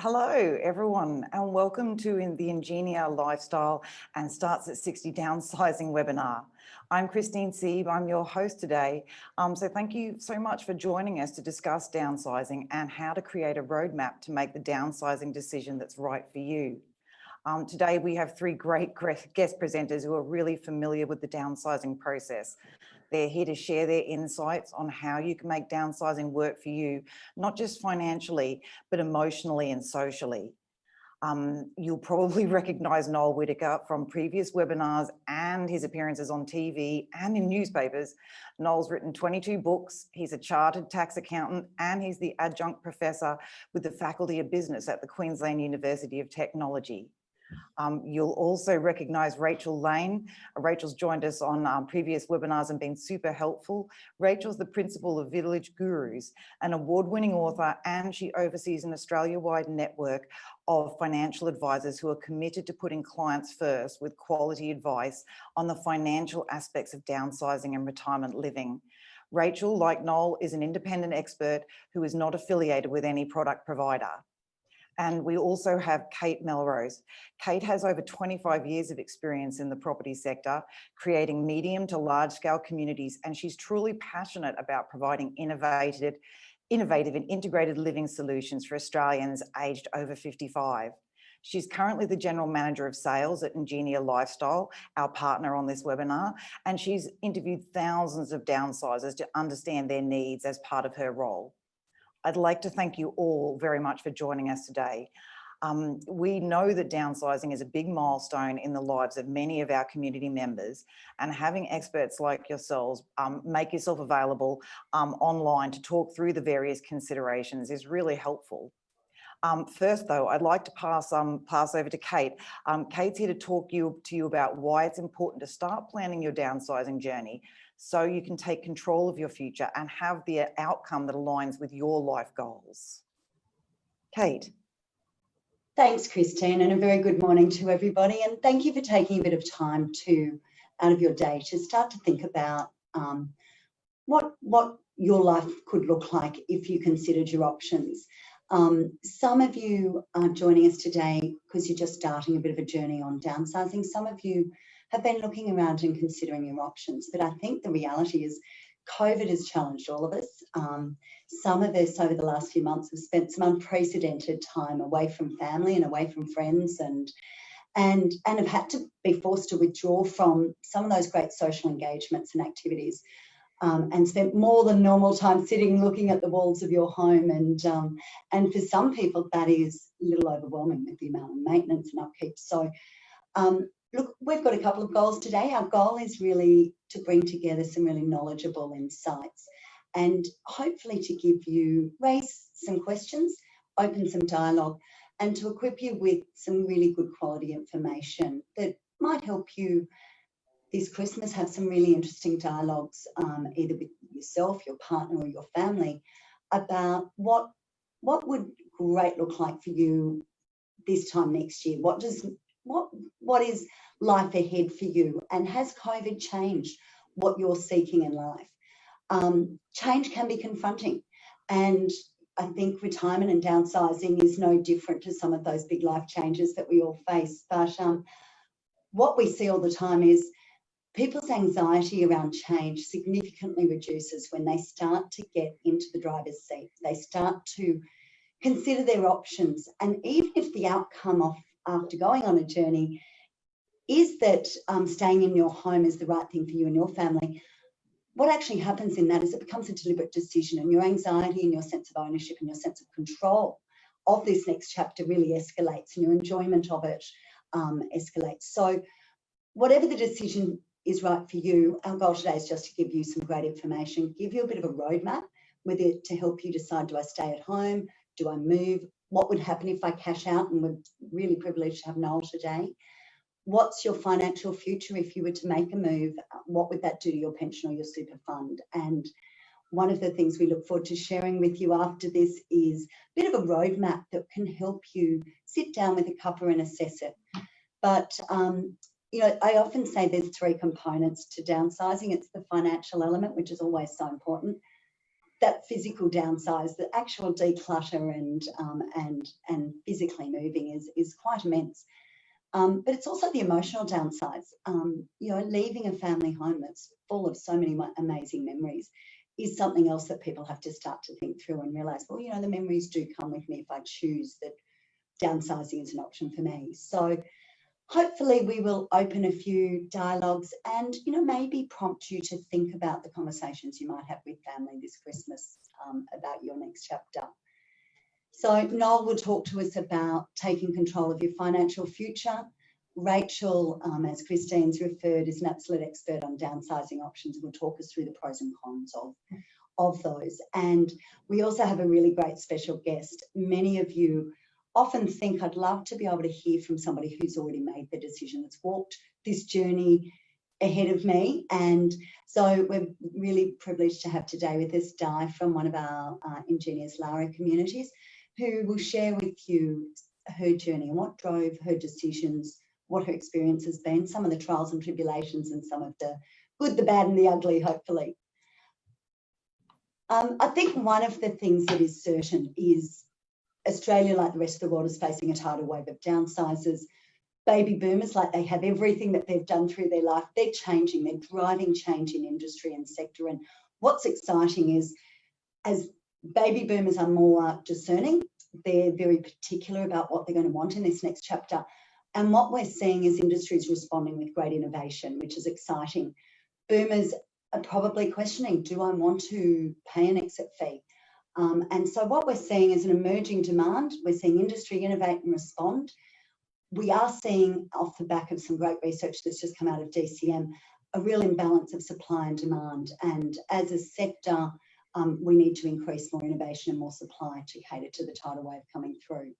Hello, everyone, and welcome to the Ingenia Lifestyle and Starts at 60 Downsizing webinar. I'm Christine Sieb, I'm your host today. So thank you so much for joining us to discuss downsizing and how to create a roadmap to make the downsizing decision that's right for you. Today, we have three great guest presenters who are really familiar with the downsizing process. They're here to share their insights on how you can make downsizing work for you, not just financially, but emotionally and socially. You'll probably recognise Noel Whittaker from previous webinars and his appearances on TV and in newspapers. Noel's written 22 books. He's a chartered tax accountant and he's the adjunct professor with the Faculty of Business at the Queensland University of Technology. You'll also recognise Rachel Lane. Rachel's joined us on previous webinars and been super helpful. Rachel's the principal of Village Gurus, an award-winning author, and she oversees an Australia-wide network of financial advisors who are committed to putting clients first with quality advice on the financial aspects of downsizing and retirement living. Rachel, like Noel, is an independent expert who is not affiliated with any product provider. And we also have Kate Melrose. Kate has over 25 years of experience in the property sector, creating medium to large scale communities, and she's truly passionate about providing innovative and integrated living solutions for Australians aged over 55. She's currently the General Manager of Sales at Ingenia Lifestyle, our partner on this webinar, and she's interviewed thousands of downsizers to understand their needs as part of her role. I'd like to thank you all very much for joining us today. We know that downsizing is a big milestone in the lives of many of our community members, and having experts like yourselves make yourself available online to talk through the various considerations is really helpful. First, though, I'd like to pass over to Kate. Kate's here to talk to you about why it's important to start planning your downsizing journey so you can take control of your future and have the outcome that aligns with your life goals. Kate. Thanks, Christine, and a very good morning to everybody. And thank you for taking a bit of time out of your day to start to think about what your life could look like if you considered your options. Some of you are joining us today because you're just starting a bit of a journey on downsizing. Some of you have been looking around and considering your options. But I think the reality is COVID has challenged all of us. Some of us over the last few months have spent some unprecedented time away from family and away from friends and have had to be forced to withdraw from some of those great social engagements and activities. And spent more than normal time sitting looking at the walls of your home. And for some people, that is a little overwhelming with the amount of maintenance and upkeep. So look, we've got a couple of goals today. Our goal is really to bring together some really knowledgeable insights and hopefully to raise some questions, open some dialogue, and to equip you with some really good quality information that might help you this Christmas have some really interesting dialogues, either with yourself, your partner, or your family, about what would great look like for you this time next year. What is life ahead for you, and has COVID changed what you're seeking in life? Change can be confronting, and I think retirement and downsizing is no different to some of those big life changes that we all face. But what we see all the time is people's anxiety around change significantly reduces when they start to get into the driver's seat. They start to consider their options. And even if the outcome after going on a journey is that staying in your home is the right thing for you and your family, what actually happens in that is it becomes a deliberate decision, and your anxiety and your sense of ownership and your sense of control of this next chapter really escalates, and your enjoyment of it escalates. So whatever the decision is right for you, our goal today is just to give you some great information, give you a bit of a roadmap with it to help you decide, do I stay at home? Do I move? What would happen if I cash out? And we're really privileged to have Noel today. What's your financial future if you were to make a move? What would that do to your pension or your super fund? And one of the things we look forward to sharing with you after this is a bit of a roadmap that can help you sit down with a cuppa and assess it. But you know, I often say there's three components to downsizing. It's the financial element, which is always so important. that physical downsize, the actual declutter and physically moving is quite immense. But it's also the emotional downsize. Leaving a family home that's full of so many amazing memories is something else that people have to start to think through and realise, well, the memories do come with me if I choose that downsizing is an option for me. So hopefully we will open a few dialogues and, maybe prompt you to think about the conversations you might have with family this Christmas about your next chapter. So Noel will talk to us about taking control of your financial future. Rachel, as Christine's referred, is an absolute expert on downsizing options and will talk us through the pros and cons of those. And we also have a really great special guest. Many of you often think I'd love to be able to hear from somebody who's already made the decision, that's walked this journey ahead of me. And so we're really privileged to have today with us Di from one of our Ingenia's Lara communities, who will share with you her journey and what drove her decisions, what her experience has been, some of the trials and tribulations and some of the good, the bad and the ugly, hopefully. I think one of the things that is certain is Australia, like the rest of the world, is facing a tidal wave of downsizers. Baby boomers, like they have everything that they've done through their life, they're changing, they're driving change in industry and sector. And what's exciting is as baby boomers are more discerning, they're very particular about what they're going to want in this next chapter. And what we're seeing is industries responding with great innovation, which is exciting. Boomers are probably questioning, do I want to pay an exit fee? And so what we're seeing is an emerging demand. We're seeing industry innovate and respond. We are seeing, off the back of some great research that's just come out of DCM, a real imbalance of supply and demand. And as a sector, we need to increase more innovation and more supply to cater to the tidal wave coming through.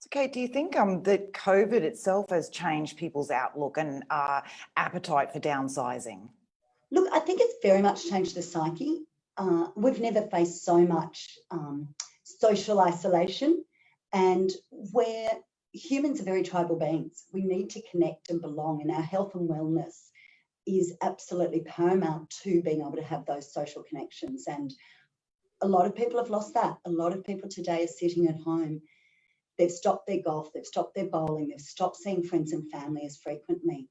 Okay, do you think that COVID itself has changed people's outlook and appetite for downsizing? Look, I think it's very much changed the psyche. We've never faced so much social isolation, and where humans are very tribal beings, we need to connect and belong, and our health and wellness is absolutely paramount to being able to have those social connections. And a lot of people have lost that. A lot of people today are sitting at home. They've stopped their golf, they've stopped their bowling, they've stopped seeing friends and family as frequently.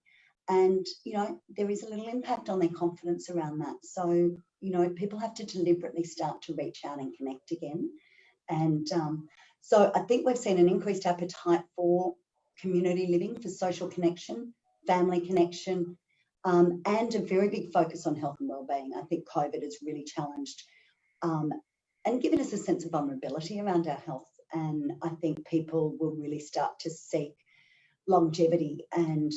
And, there is a little impact on their confidence around that. So, people have to deliberately start to reach out and connect again. And so I think we've seen an increased appetite for community living, for social connection, family connection, and a very big focus on health and wellbeing. I think COVID has really challenged and given us a sense of vulnerability around our health. And I think people will really start to seek longevity. And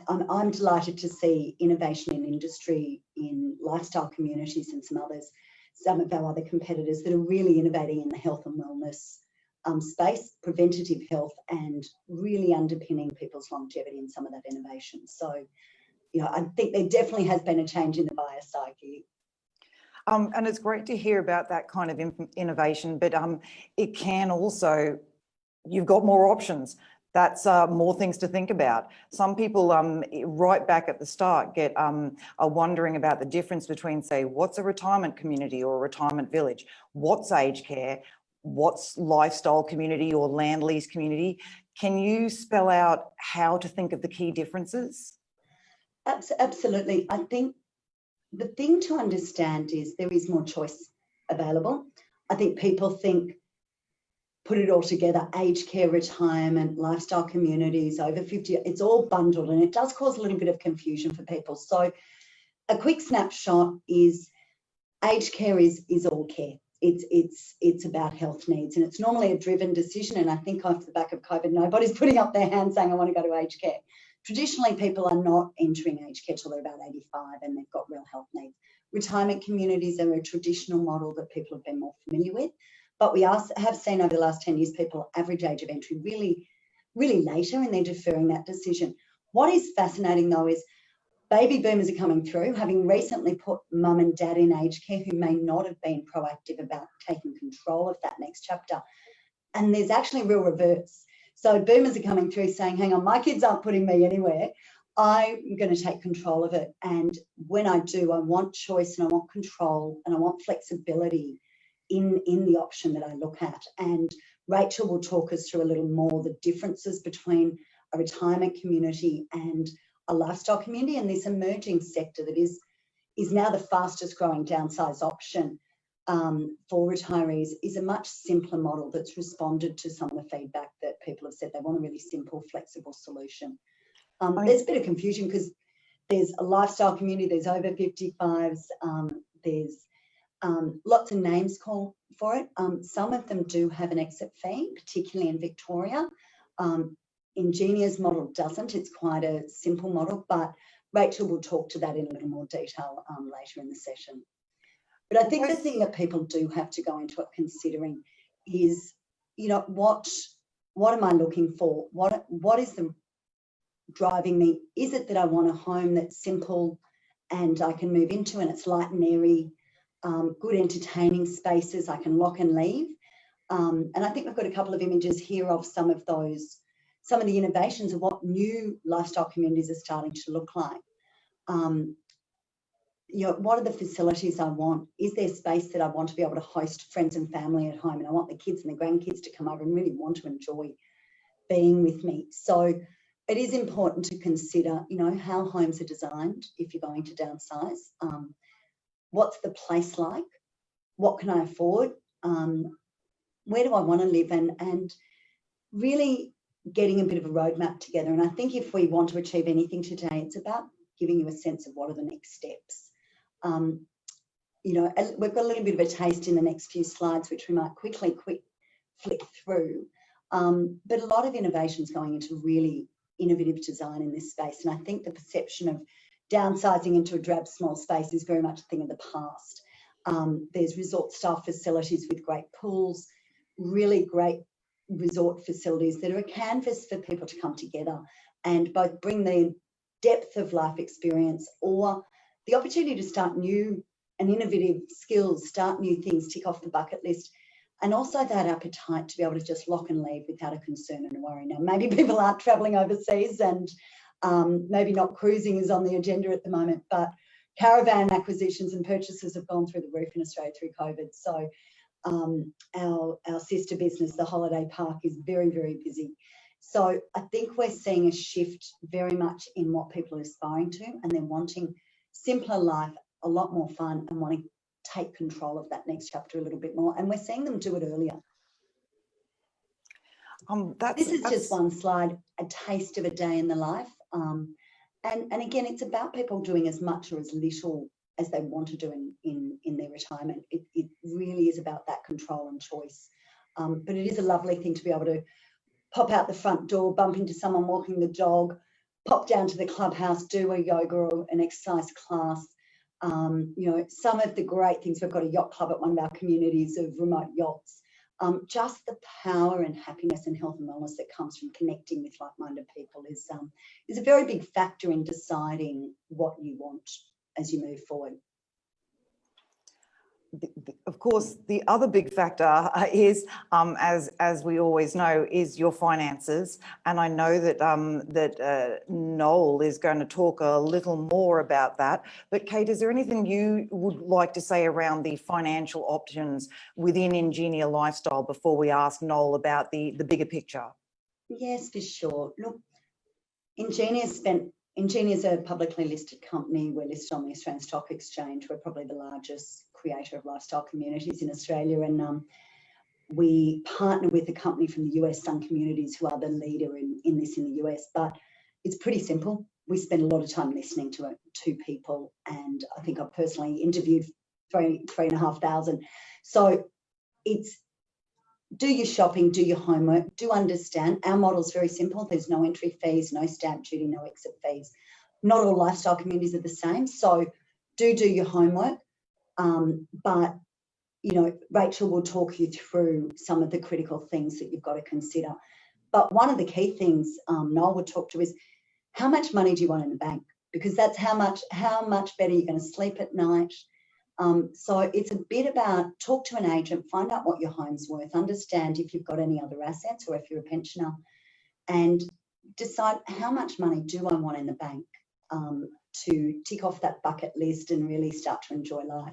I'm delighted to see innovation in industry, in lifestyle communities and some of our other competitors that are really innovating in the health and wellness space, preventative health, and really underpinning people's longevity in some of that innovation. So, I think there definitely has been a change in the buyer psyche. And it's great to hear about that kind of innovation, but it can also, you've got more options. That's more things to think about. Some people right back at the start are wondering about the difference between, say, what's a retirement community or a retirement village? What's aged care? What's lifestyle community or land lease community? Can you spell out how to think of the key differences? Absolutely. I think the thing to understand is there is more choice available. I think people think, put it all together, aged care, retirement, lifestyle communities, over 50, it's all bundled, and it does cause a little bit of confusion for people. So a quick snapshot is aged care is all care. It's about health needs, and it's normally a driven decision. And I think off the back of COVID, nobody's putting up their hand saying, I want to go to aged care. Traditionally, people are not entering aged care till they're about 85 and they've got real health needs. Retirement communities are a traditional model that people have been more familiar with. But we have seen over the last 10 years, people average age of entry really, really later, and they're deferring that decision. What is fascinating though is baby boomers are coming through, having recently put mum and dad in aged care who may not have been proactive about taking control of that next chapter. And there's actually real reverse. So boomers are coming through saying, hang on, my kids aren't putting me anywhere. I'm going to take control of it. And when I do, I want choice and I want control and I want flexibility in the option that I look at. And Rachel will talk us through a little more the differences between a retirement community and a lifestyle community, and this emerging sector that is now the fastest growing downsize option for retirees is a much simpler model that's responded to some of the feedback that people have said they want a really simple, flexible solution. There's a bit of confusion because there's a lifestyle community, there's over 55s, there's lots of names called for it. Some of them do have an exit fee, particularly in Victoria. Ingenia's model doesn't. It's quite a simple model, but Rachel will talk to that in a little more detail later in the session. But I think the thing that people do have to go into it considering is, you know, what am I looking for? What is the driving me? Is it that I want a home that's simple and I can move into and it's light and airy, good entertaining spaces, I can lock and leave? And I think we've got a couple of images here of some of the innovations of what new lifestyle communities are starting to look like. You know, what are the facilities I want? Is there space that I want to be able to host friends and family at home? And I want the kids and the grandkids to come over and really want to enjoy being with me. So it is important to consider, you know, how homes are designed if you're going to downsize. What's the place like? What can I afford? Where do I want to live? And really getting a bit of a roadmap together. And I think if we want to achieve anything today, it's about giving you a sense of what are the next steps. You know, we've got a little bit of a taste in the next few slides, which we might quickly flick through. But a lot of innovations going into really innovative design in this space. And I think the perception of downsizing into a drab small space is very much a thing of the past. There's resort style facilities with great pools, really great resort facilities that are a canvas for people to come together and both bring the depth of life experience or the opportunity to start new and innovative skills, start new things, tick off the bucket list, and also that appetite to be able to just lock and leave without a concern and a worry. Now, maybe people aren't travelling overseas and maybe not cruising is on the agenda at the moment, but caravan acquisitions and purchases have gone through the roof in Australia through COVID. So our sister business, the Holiday Park, is very, very busy. So I think we're seeing a shift very much in what people are aspiring to, and they're wanting simpler life, a lot more fun, and wanting to take control of that next chapter a little bit more. And we're seeing them do it earlier. This is just one slide, a taste of a day in the life. And again, it's about people doing as much or as little as they want to do in their retirement. It really is about that control and choice. But it is a lovely thing to be able to pop out the front door, bump into someone walking the dog, pop down to the clubhouse, do a yoga or an exercise class. You know, some of the great things, we've got a yacht club at one of our communities of remote yachts. Just the power and happiness and health and wellness that comes from connecting with like-minded people is a very big factor in deciding what you want as you move forward. Of course, the other big factor is, as we always know, is your finances. And I know that Noel is going to talk a little more about that. But Kate, is there anything you would like to say around the financial options within Ingenia Lifestyle before we ask Noel about the bigger picture? Yes, for sure. Look, Ingenia's a publicly listed company. We're listed on the Australian Stock Exchange. We're probably the largest creator of lifestyle communities in Australia, and we partner with a company from the US, Sun Communities, who are the leader in this in the US. But it's pretty simple. We spend a lot of time listening to people, and I think I've personally interviewed 3,500. So it's do your shopping, do your homework, do understand. Our model is very simple. There's no entry fees, no stamp duty, no exit fees. Not all lifestyle communities are the same. So do your homework. But, you know, Rachel will talk you through some of the critical things that you've got to consider. But one of the key things Noel would talk to is how much money do you want in the bank? Because that's how much better you're going to sleep at night. So it's a bit about talk to an agent, find out what your home's worth, understand if you've got any other assets or if you're a pensioner, and decide how much money do I want in the bank to tick off that bucket list and really start to enjoy life.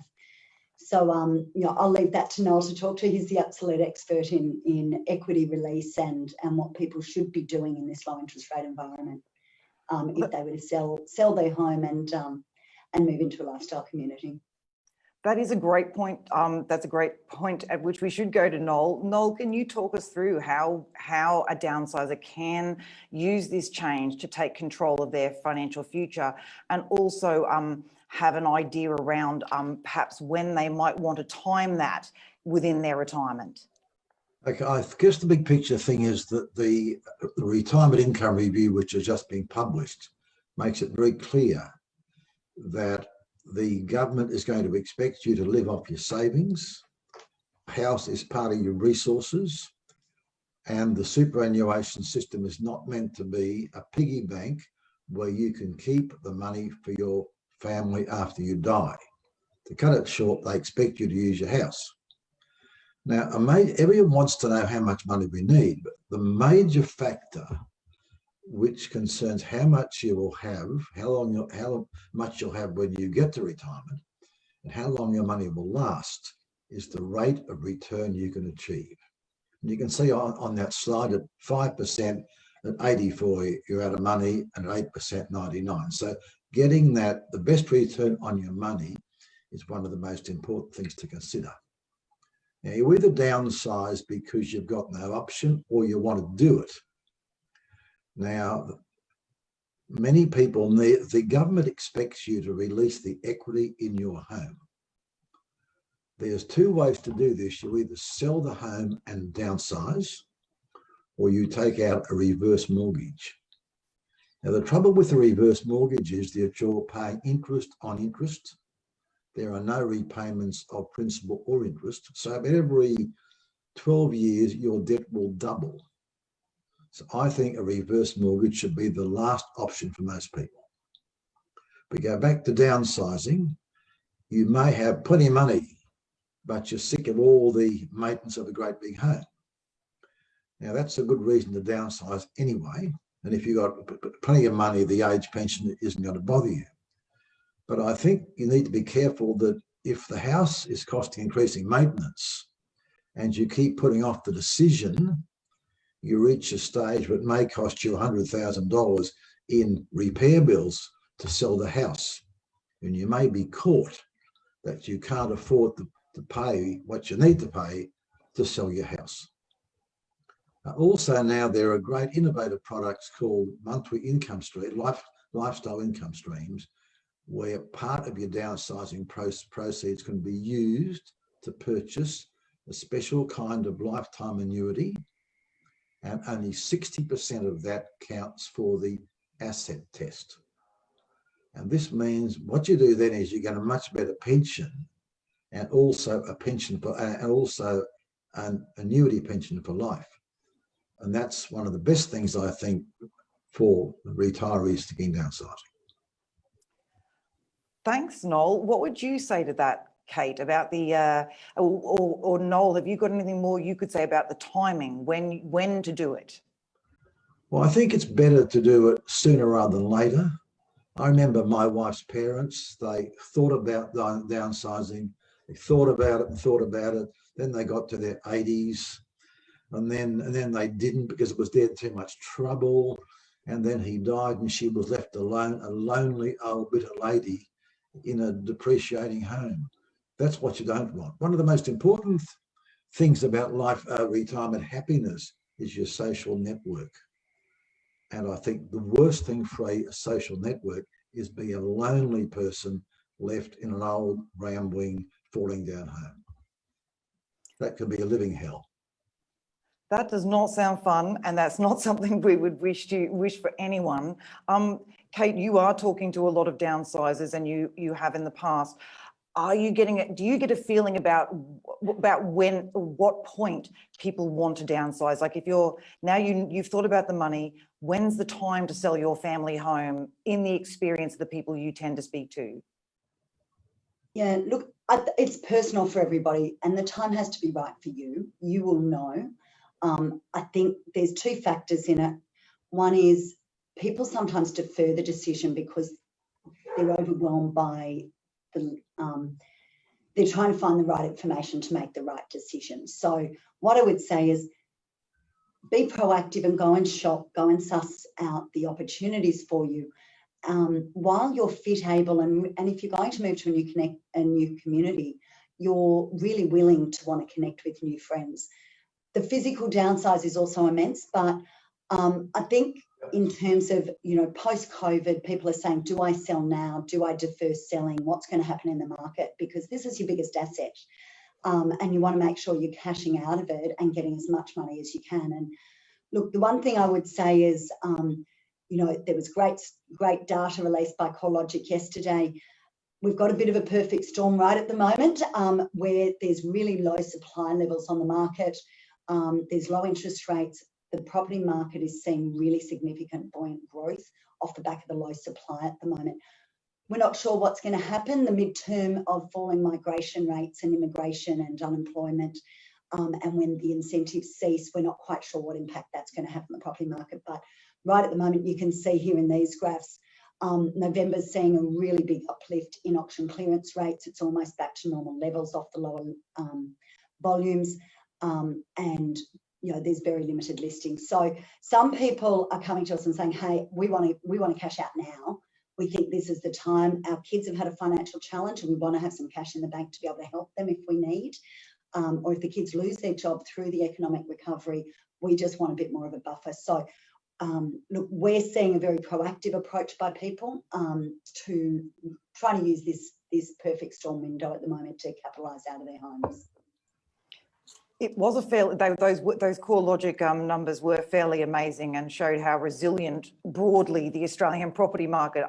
So, I'll leave that to Noel to talk to. He's the absolute expert in equity release and what people should be doing in this low interest rate environment if they were to sell their home and move into a lifestyle community. That is a great point. That's a great point at which we should go to Noel. Noel, can you talk us through how a downsizer can use this change to take control of their financial future, and also have an idea around perhaps when they might want to time that within their retirement? Okay, I guess the big picture thing is that the retirement income review, which has just been published, makes it very clear that the government is going to expect you to live off your savings. House is part of your resources, and the superannuation system is not meant to be a piggy bank where you can keep the money for your family after you die. To cut it short, they expect you to use your house. Now, everyone wants to know how much money we need, but the major factor which concerns how much you will have, how much you'll have when you get to retirement, and how long your money will last, is the rate of return you can achieve. And you can see on that slide at 5% at 84, you're out of money, and at 8%, 99. So getting the best return on your money is one of the most important things to consider. Now, you either downsize because you've got no option or you want to do it. Now, many people the government expects you to release the equity in your home. There's two ways to do this. You either sell the home and downsize, or you take out a reverse mortgage. Now, the trouble with the reverse mortgage is that you're paying interest on interest. There are no repayments of principal or interest. So every 12 years, your debt will double. So I think a reverse mortgage should be the last option for most people. We go back to downsizing. You may have plenty of money, but you're sick of all the maintenance of a great big home. Now, that's a good reason to downsize anyway. And if you've got plenty of money, the age pension isn't going to bother you. But I think you need to be careful that if the house is costing increasing maintenance and you keep putting off the decision, you reach a stage where it may cost you $100,000 in repair bills to sell the house. And you may be caught that you can't afford to pay what you need to pay to sell your house. Also now there are great innovative products called monthly income stream, lifestyle income streams, where part of your downsizing proceeds can be used to purchase a special kind of lifetime annuity, and only 60% of that counts for the asset test. And this means what you do then is you get a much better pension, and also a pension for, and also an annuity pension for life. And that's one of the best things, I think, for retirees to begin downsizing. Thanks, Noel. What would you say to that, Kate, about the, or Noel, have you got anything more you could say about the timing, when to do it? Well, I think it's better to do it sooner rather than later. I remember my wife's parents, they thought about downsizing, they thought about it and thought about it. Then they got to their 80s, and then they didn't because it was dead too much trouble. And then he died and she was left alone, a lonely old bitter lady in a depreciating home. That's what you don't want. One of the most important things about life, retirement happiness, is your social network. And I think the worst thing for a social network is be a lonely person left in an old, rambling, falling down home. That can be a living hell. That does not sound fun, and that's not something we would wish for anyone. Kate, you are talking to a lot of downsizers, and you have in the past. Are you getting it? Do you get a feeling about what point people want to downsize? Like if you've thought about the money, when's the time to sell your family home in the experience of the people you tend to speak to? Yeah, look, it's personal for everybody, and the time has to be right for you. You will know. I think there's two factors in it. One is people sometimes defer the decision because they're overwhelmed by they're trying to find the right information to make the right decision. So what I would say is be proactive and go and shop, go and suss out the opportunities for you while you're fit, able, and if you're going to move to a new community, you're really willing to want to connect with new friends. The physical downsize is also immense, but I think in terms of, post-COVID, people are saying, do I sell now? Do I defer selling? What's going to happen in the market? Because this is your biggest asset. And you want to make sure you're cashing out of it and getting as much money as you can. And look, the one thing I would say is, there was great data released by CoreLogic yesterday. We've got a bit of a perfect storm right at the moment where there's really low supply levels on the market. There's low interest rates. The property market is seeing really significant buoyant growth off the back of the low supply at the moment. We're not sure what's going to happen, the midterm of falling migration rates and immigration and unemployment. And when the incentives cease, we're not quite sure what impact that's going to have on the property market. But right at the moment, you can see here in these graphs, November's seeing a really big uplift in auction clearance rates. It's almost back to normal levels off the lower volumes. And there's very limited listings. So some people are coming to us and saying, hey, we want to cash out now. We think this is the time. Our kids have had a financial challenge and we want to have some cash in the bank to be able to help them if we need. Or if the kids lose their job through the economic recovery, we just want a bit more of a buffer. So look, we're seeing a very proactive approach by people to try to use this perfect storm window at the moment to capitalise out of their homes. It was a fairly, those CoreLogic numbers were fairly amazing and showed how resilient broadly the Australian property market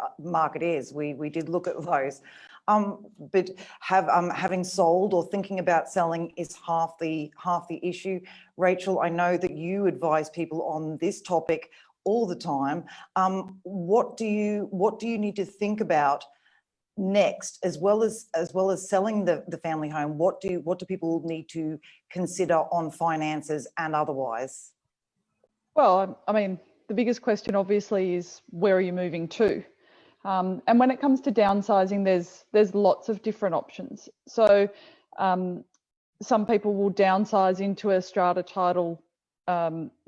is. We did look at those, but having sold or thinking about selling is half the issue. Rachel, I know that you advise people on this topic all the time. What do you need to think about next, as well as selling the family home? What do people need to consider on finances and otherwise? Well, I mean, the biggest question obviously is, where are you moving to? And when it comes to downsizing, there's lots of different options. So some people will downsize into a strata title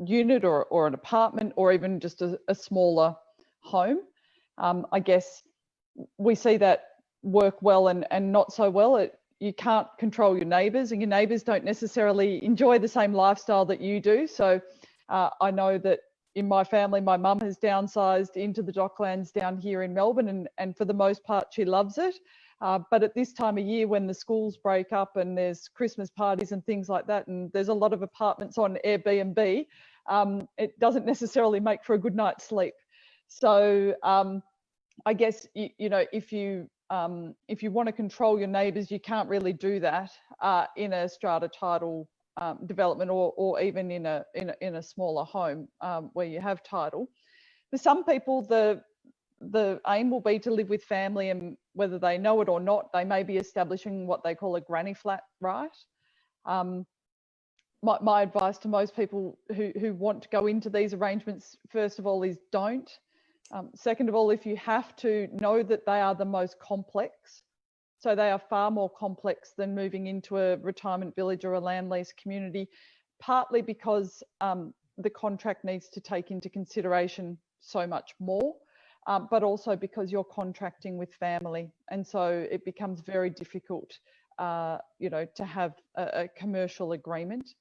unit or an apartment, or even just a smaller home. I guess we see that work well and not so well. You can't control your neighbours, and your neighbours don't necessarily enjoy the same lifestyle that you do. So I know that in my family, my mum has downsized into the Docklands down here in Melbourne, and for the most part, she loves it. But at this time of year, when the schools break up and there's Christmas parties and things like that, and there's a lot of apartments on Airbnb, it doesn't necessarily make for a good night's sleep. So I guess, if you want to control your neighbours, you can't really do that in a strata title development, or even in a smaller home where you have title. For some people, the aim will be to live with family, and whether they know it or not, they may be establishing what they call a granny flat right. My advice to most people who want to go into these arrangements, first of all, is don't. Second of all, if you have to, know that they are the most complex. So they are far more complex than moving into a retirement village or a land lease community, partly because the contract needs to take into consideration so much more, but also because you're contracting with family. And so it becomes very difficult, to have a commercial agreement.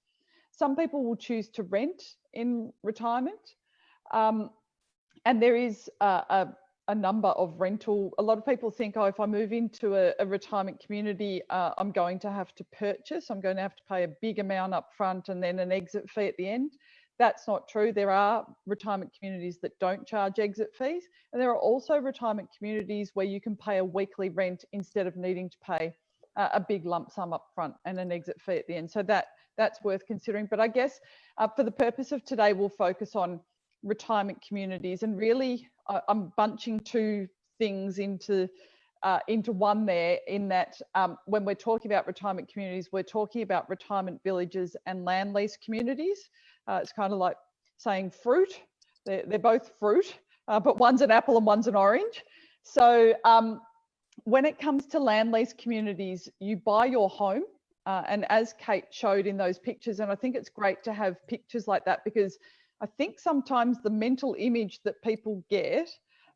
Some people will choose to rent in retirement. And there is a number of rental. A lot of people think, oh, if I move into a retirement community, I'm going to have to purchase. I'm going to have to pay a big amount up front and then an exit fee at the end. That's not true. There are retirement communities that don't charge exit fees. And there are also retirement communities where you can pay a weekly rent instead of needing to pay a big lump sum up front and an exit fee at the end. So that's worth considering. But I guess for the purpose of today, we'll focus on retirement communities, and really I'm bunching two things into one there, in that when we're talking about retirement communities, we're talking about retirement villages and land lease communities. It's kind of like saying fruit. They're both fruit, but one's an apple and one's an orange. So when it comes to land lease communities, you buy your home. And as Kate showed in those pictures, and I think it's great to have pictures like that, because I think sometimes the mental image that people get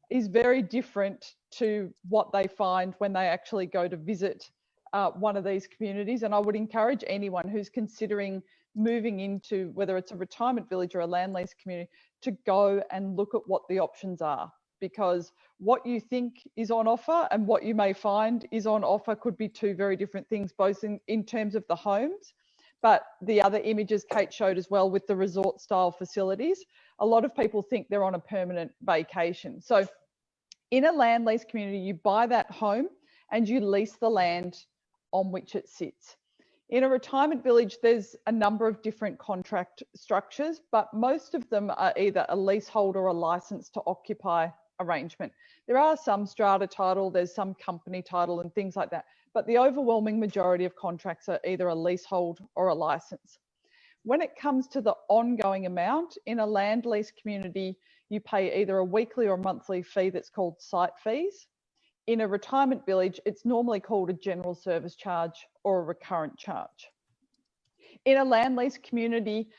is very different to what they find when they actually go to visit one of these communities. And I would encourage anyone who's considering moving into, whether it's a retirement village or a land lease community, to go and look at what the options are, because what you think is on offer and what you may find is on offer could be two very different things, both in terms of the homes, but the other images Kate showed as well with the resort style facilities. A lot of people think they're on a permanent vacation. So in a land lease community, you buy that home and you lease the land on which it sits. In a retirement village, there's a number of different contract structures, but most of them are either a leasehold or a license to occupy arrangement. There are some strata title, there's some company title and things like that, but the overwhelming majority of contracts are either a leasehold or a license. When it comes to the ongoing amount, in a land lease community, you pay either a weekly or monthly fee that's called site fees. In a retirement village, it's normally called a general service charge or a recurrent charge. In a land lease community,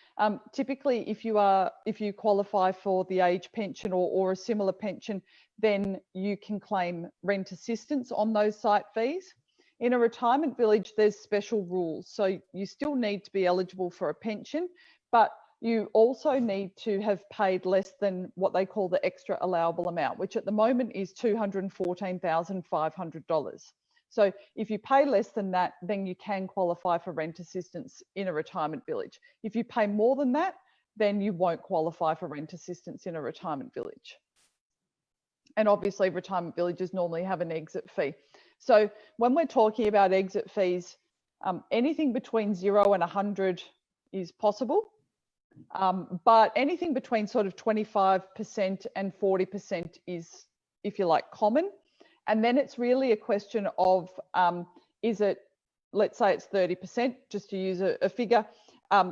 typically if you qualify for the age pension or a similar pension, then you can claim rent assistance on those site fees. In a retirement village, there's special rules. So you still need to be eligible for a pension, but you also need to have paid less than what they call the extra allowable amount, which at the moment is $214,500. So if you pay less than that, then you can qualify for rent assistance in a retirement village. If you pay more than that, then you won't qualify for rent assistance in a retirement village. And obviously retirement villages normally have an exit fee. So when we're talking about exit fees, anything between 0 and 100 is possible. But anything between sort of 25% and 40% is, if you like, common. And then it's really a question of, is it, let's say it's 30%, just to use a figure,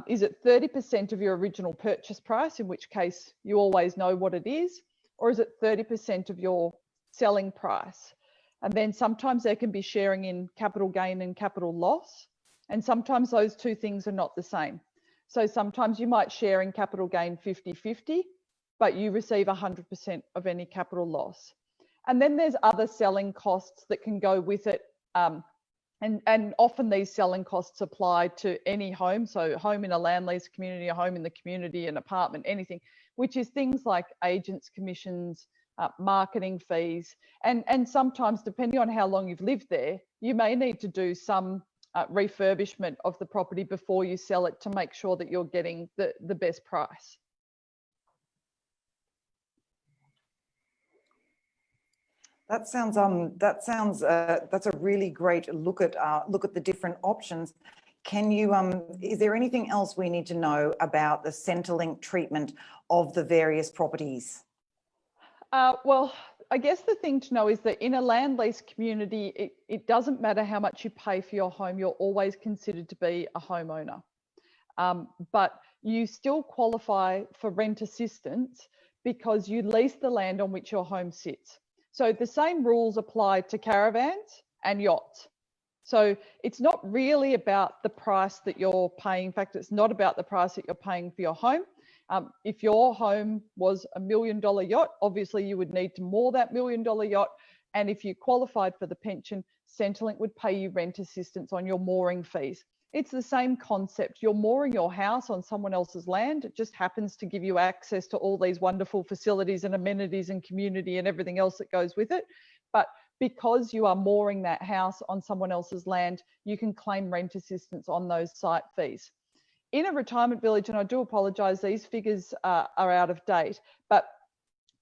is it 30% of your original purchase price, in which case you always know what it is, or is it 30% of your selling price? And then sometimes there can be sharing in capital gain and capital loss, and sometimes those two things are not the same. So sometimes you might share in capital gain 50-50, but you receive 100% of any capital loss. And then there's other selling costs that can go with it. And often these selling costs apply to any home. So home in a land lease community, a home in the community, an apartment, anything, which is things like agents' commissions, marketing fees. And sometimes, depending on how long you've lived there, you may need to do some refurbishment of the property before you sell it to make sure that you're getting the best price. That's a really great look at the different options. Can you, is there anything else we need to know about the Centrelink treatment of the various properties? Well, I guess the thing to know is that in a land lease community, it doesn't matter how much you pay for your home, you're always considered to be a homeowner. But you still qualify for rent assistance because you lease the land on which your home sits. So the same rules apply to caravans and yachts. So it's not really about the price that you're paying. In fact, it's not about the price that you're paying for your home. If your home was $1 million yacht, obviously you would need to moor that $1 million yacht. And if you qualified for the pension, Centrelink would pay you rent assistance on your mooring fees. It's the same concept. You're mooring your house on someone else's land. It just happens to give you access to all these wonderful facilities and amenities and community and everything else that goes with it. But because you are mooring that house on someone else's land, you can claim rent assistance on those site fees. In a retirement village, and I do apologise, these figures are out of date, but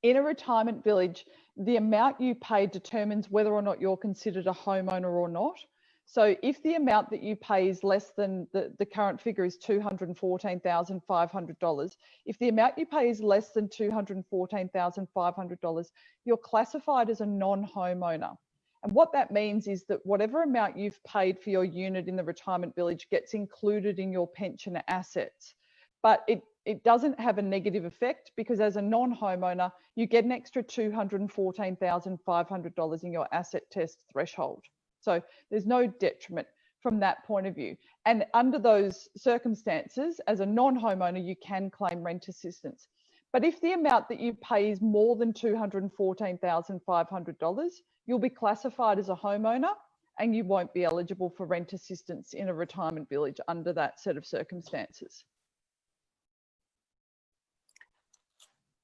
in a retirement village, the amount you pay determines whether or not you're considered a homeowner or not. So if the amount that you pay is less than the current figure is $214,500, if the amount you pay is less than $214,500, you're classified as a non-homeowner. And what that means is that whatever amount you've paid for your unit in the retirement village gets included in your pension assets. But it doesn't have a negative effect, because as a non-homeowner, you get an extra $214,500 in your asset test threshold. So there's no detriment from that point of view. And under those circumstances, as a non-homeowner, you can claim rent assistance. But if the amount that you pay is more than $214,500, you'll be classified as a homeowner and you won't be eligible for rent assistance in a retirement village under that set of circumstances.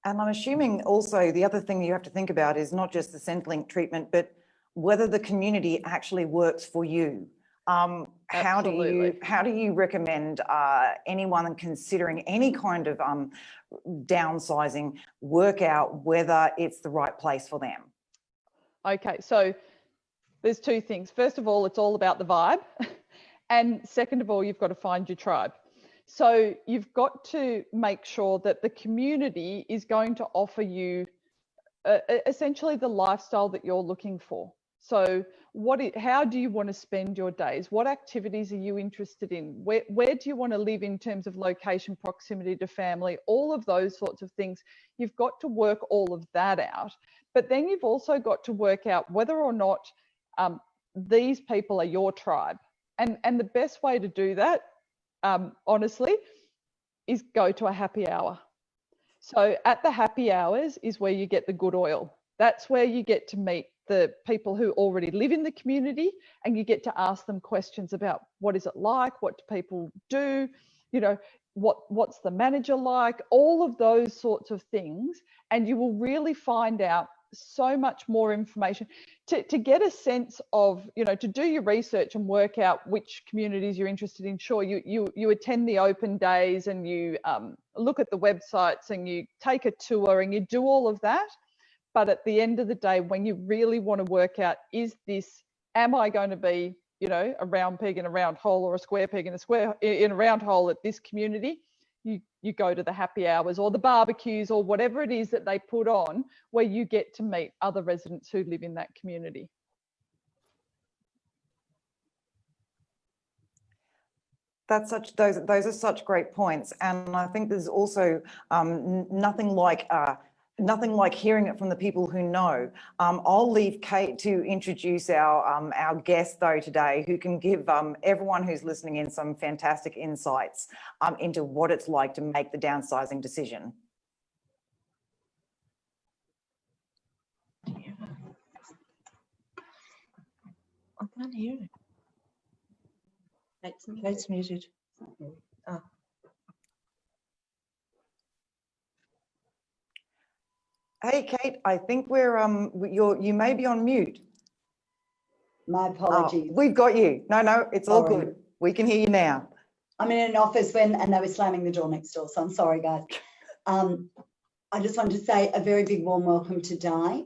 And I'm assuming also the other thing you have to think about is not just the Centrelink treatment, but whether the community actually works for you. How do you recommend anyone considering any kind of downsizing work out whether it's the right place for them? Okay, so there's two things. First of all, it's all about the vibe. And second of all, you've got to find your tribe. So you've got to make sure that the community is going to offer you essentially the lifestyle that you're looking for. So how do you want to spend your days? What activities are you interested in? Where do you want to live in terms of location, proximity to family, all of those sorts of things? You've got to work all of that out. But then you've also got to work out whether or not these people are your tribe. And the best way to do that, honestly, is go to a happy hour. So at the happy hours is where you get the good oil. That's where you get to meet the people who already live in the community, and you get to ask them questions about what is it like, what do people do, you know, what's the manager like, all of those sorts of things. And you will really find out so much more information to get a sense of, you know, to do your research and work out which communities you're interested in. Sure, you attend the open days and you look at the websites and you take a tour and you do all of that. But at the end of the day, when you really want to work out, am I going to be, you know, a round peg in a round hole, or a square peg in a round hole at this community, you go to the happy hours or the barbecues or whatever it is that they put on, where you get to meet other residents who live in that community. Those are such great points. And I think there's also nothing like hearing it from the people who know. I'll leave Kate to introduce our guest though today, who can give everyone who's listening in some fantastic insights into what it's like to make the downsizing decision. I can't hear it. Kate's muted. Oh. Hey, Kate, I think you may be on mute. My apologies. Oh, we've got you. No, it's all Sorry. good. We can hear you now. I'm in an office and they were slamming the door next door, so I'm sorry, guys. I just wanted to say a very big warm welcome to Di.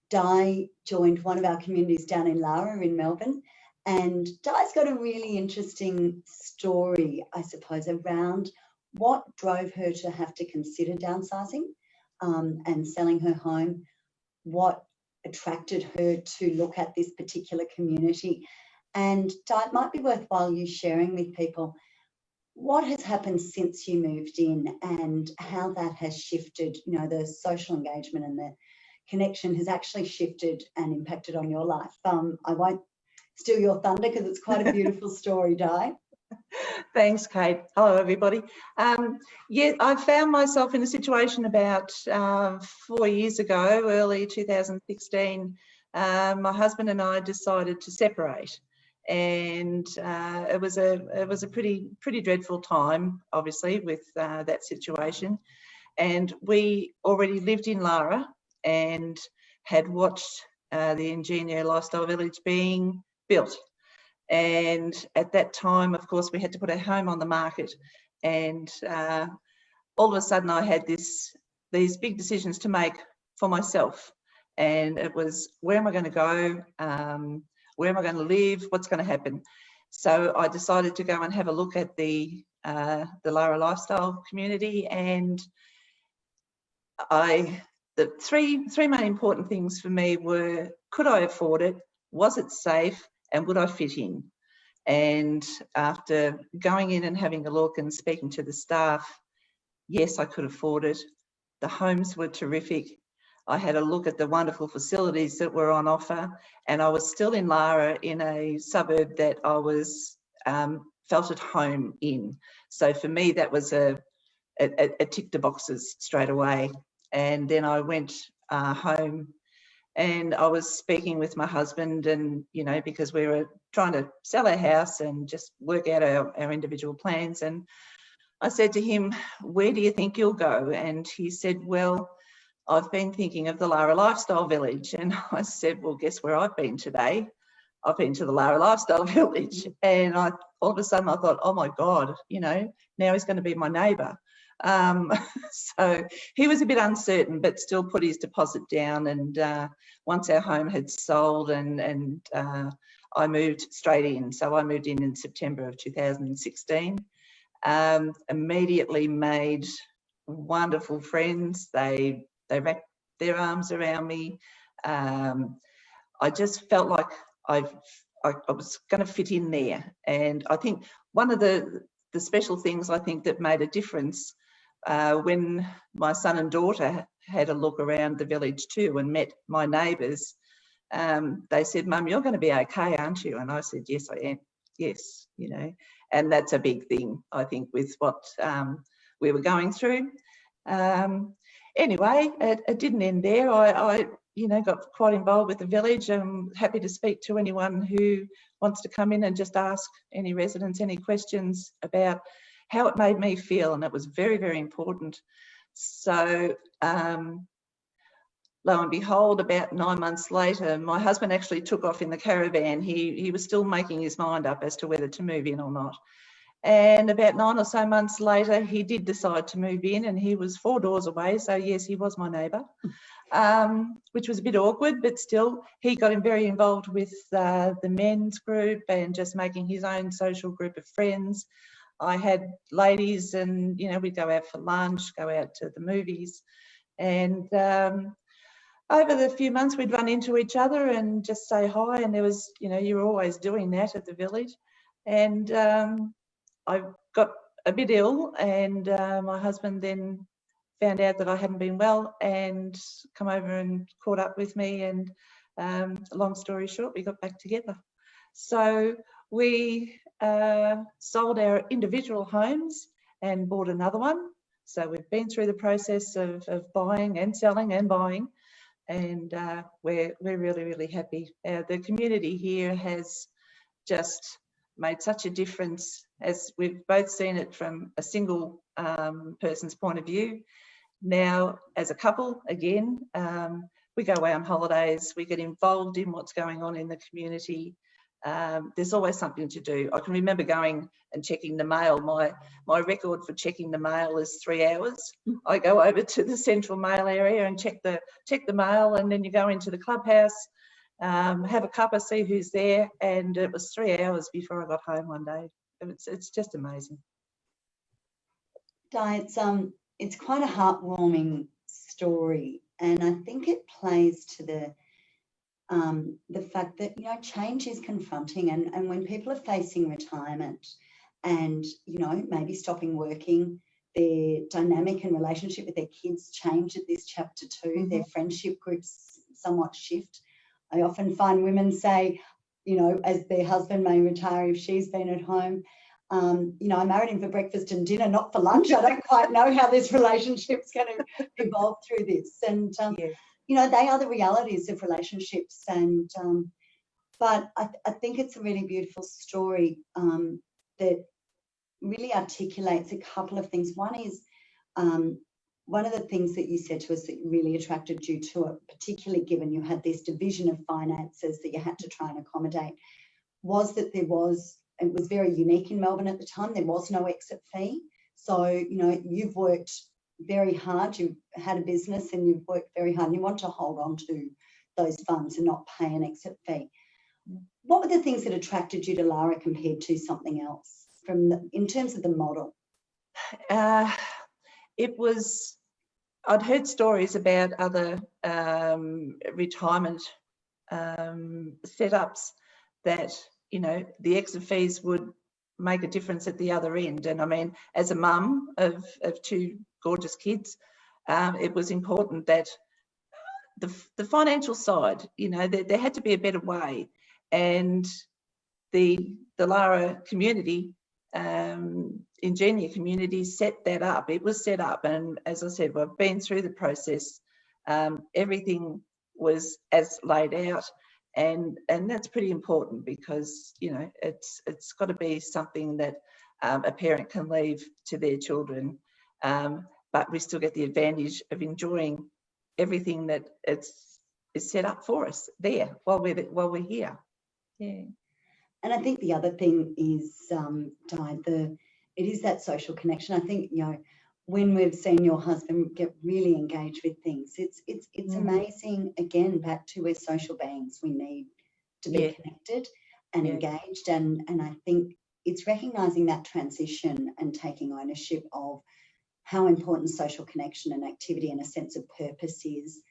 Di joined one of our communities down in Lara in Melbourne, and Di's got a really interesting story, I suppose, around what drove her to have to consider downsizing and selling her home, what attracted her to look at this particular community. And Di, it might be worthwhile you sharing with people what has happened since you moved in and how that has shifted, you know, the social engagement and the connection has actually shifted and impacted on your life. I won't steal your thunder because it's quite a beautiful story, Di. Thanks, Kate. Hello, everybody. Yeah, I found myself in a situation about 4 years ago, early 2016. My husband and I decided to separate, and it was a pretty dreadful time, obviously, with that situation. And we already lived in Lara and had watched the Ingenia Lifestyle village being built. And at that time, of course, we had to put our home on the market. And all of a sudden I had these big decisions to make for myself. And it was, where am I going to go? Where am I going to live? What's going to happen? So I decided to go and have a look at the Lara Lifestyle community. And the three main important things for me were, could I afford it? Was it safe? And would I fit in? And after going in and having a look and speaking to the staff, Yes, I could afford it. The homes were terrific. I had a look at the wonderful facilities that were on offer, and I was still in Lara, in a suburb that I was felt at home in. So for me, that was a tick the boxes straight away. And then I went home, and I was speaking with my husband, and, you know, because we were trying to sell our house and just work out our individual plans. And I said to him, where do you think you'll go? And he said, well, I've been thinking of the Lara Lifestyle Village. And I said, well, guess where I've been today? I've been to the Lara Lifestyle Village. And all of a sudden I thought, oh my God, you know, now he's going to be my neighbour. So he was a bit uncertain, but still put his deposit down. And once our home had sold, and I moved straight in. So I moved in September of 2016. Immediately made wonderful friends. They wrapped their arms around me. I just felt like I was going to fit in there. And I think one of the special things I think that made a difference, when my son and daughter had a look around the village too and met my neighbours, they said, Mum, you're going to be okay, aren't you? And I said, yes, I am. Yes, you know, and that's a big thing, I think, with what we were going through. Anyway, it didn't end there. I you know, got quite involved with the village. I'm happy to speak to anyone who wants to come in and just ask any residents any questions about how it made me feel, and it was very, very important. So lo and behold, about 9 months later, my husband actually took off in the caravan. He was still making his mind up as to whether to move in or not. And about 9 or so months later, he did decide to move in, and he was 4 doors away. So yes, he was my neighbour, which was a bit awkward, but still he got very involved with the men's group and just making his own social group of friends. I had ladies, and, you know, we'd go out for lunch, go out to the movies. And over the few months, we'd run into each other and just say hi. And there was, you know, you're always doing that at the village. And I got a bit ill, and my husband then found out that I hadn't been well and come over and caught up with me. And long story short, we got back together. So we sold our individual homes and bought another one. So we've been through the process of buying and selling and buying. And we're really, really happy. The community here has just made such a difference, as we've both seen it from a single person's point of view. Now, as a couple, again, we go away on holidays, we get involved in what's going on in the community. There's always something to do. I can remember going and checking the mail. My record for checking the mail is 3 hours. I go over to the central mail area and check the mail, and then you go into the clubhouse, have a cuppa, see who's there, and it was 3 hours before I got home one day. It's just amazing. Di, it's quite a heartwarming story, and I think it plays to the fact that, you know, change is confronting, and when people are facing retirement and, you know, maybe stopping working, their dynamic and relationship with their kids change at this chapter too. Their friendship groups somewhat shift. I often find women say, you know, as their husband may retire if she's been at home, you know, I married him for breakfast and dinner, not for lunch. I don't quite know how this relationship's going to evolve through this. And, you know, they are the realities of relationships. And, but I think it's a really beautiful story that really articulates a couple of things. One is, one of the things that you said to us that really attracted you to it, particularly given you had this division of finances that you had to try and accommodate, was that it was very unique in Melbourne at the time. There was no exit fee. So, you know, you've worked very hard. You've had a business and you've worked very hard, and you want to hold on to those funds and not pay an exit fee. What were the things that attracted you to Lara compared to something else in terms of the model? It was, I'd heard stories about other retirement setups that, you know, the exit fees would make a difference at the other end. And I mean, as a mum of two gorgeous kids, it was important that the financial side, you know, there had to be a better way. And the Lara community, Ingenia community set that up. It was set up, and as I said, we've been through the process. Everything was as laid out, and that's pretty important, because, you know, it's got to be something that a parent can leave to their children, but we still get the advantage of enjoying everything that is set up for us there while we're here. Yeah. And I think the other thing is, Di, it is that social connection. I think, you know, when we've seen your husband get really engaged with things, it's amazing. Again, back to, we're social beings. We need to be connected and engaged. And I think it's recognising that transition and taking ownership of how important social connection and activity and a sense of purpose is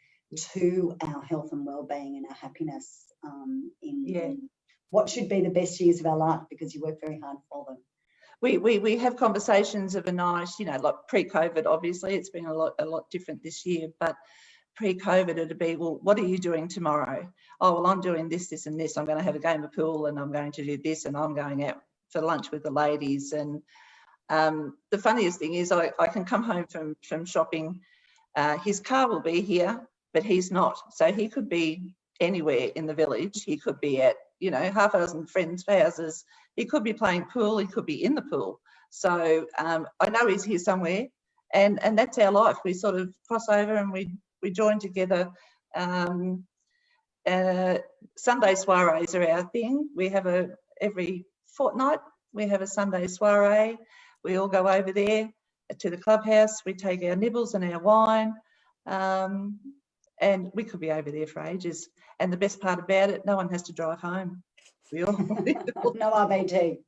to our health and well-being and our happiness in what should be the best years of our life, because you work very hard for them. We have conversations of a night, you know, like pre-COVID, obviously it's been a lot different this year, but pre-COVID it'd be, well, what are you doing tomorrow? Oh, well, I'm doing this, this and this. I'm going to have a game of pool, and I'm going to do this, and I'm going out for lunch with the ladies. And the funniest thing is I can come home from shopping. His car will be here, but he's not. So he could be anywhere in the village. He could be at, you know, half a dozen friends' houses. He could be playing pool. He could be in the pool. So I know he's here somewhere, and that's our life. We sort of cross over and we join together. Sunday soirees are our thing. We have every fortnight we have a Sunday soiree. We all go over there to the clubhouse. We take our nibbles and our wine, and we could be over there for ages. And the best part about it, no one has to drive home. We all no RBT.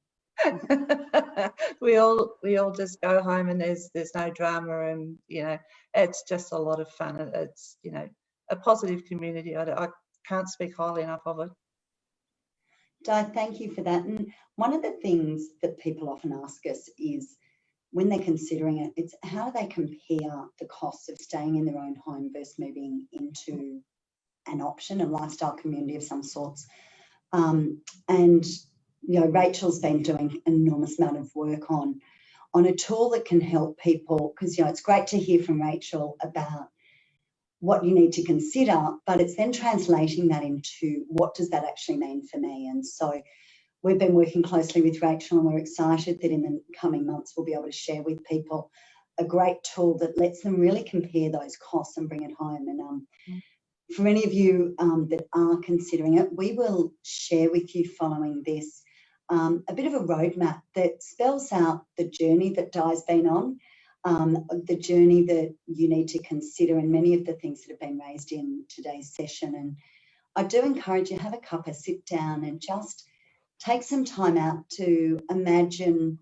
we all just go home, and there's no drama, and, you know, it's just a lot of fun. It's, you know, a positive community. I can't speak highly enough of it. Di, thank you for that. And one of the things that people often ask us is, when they're considering it, it's how do they compare the costs of staying in their own home versus moving into an option, a lifestyle community of some sorts. And, you know, Rachel's been doing an enormous amount of work on a tool that can help people, because, you know, it's great to hear from Rachel about what you need to consider, but it's then translating that into what does that actually mean for me. And so we've been working closely with Rachel, and we're excited that in the coming months we'll be able to share with people a great tool that lets them really compare those costs and bring it home. And for any of you that are considering it, we will share with you following this a bit of a roadmap that spells out the journey that Di's been on, the journey that you need to consider, and many of the things that have been raised in today's session. And I do encourage you, have a cuppa, sit down and just take some time out to imagine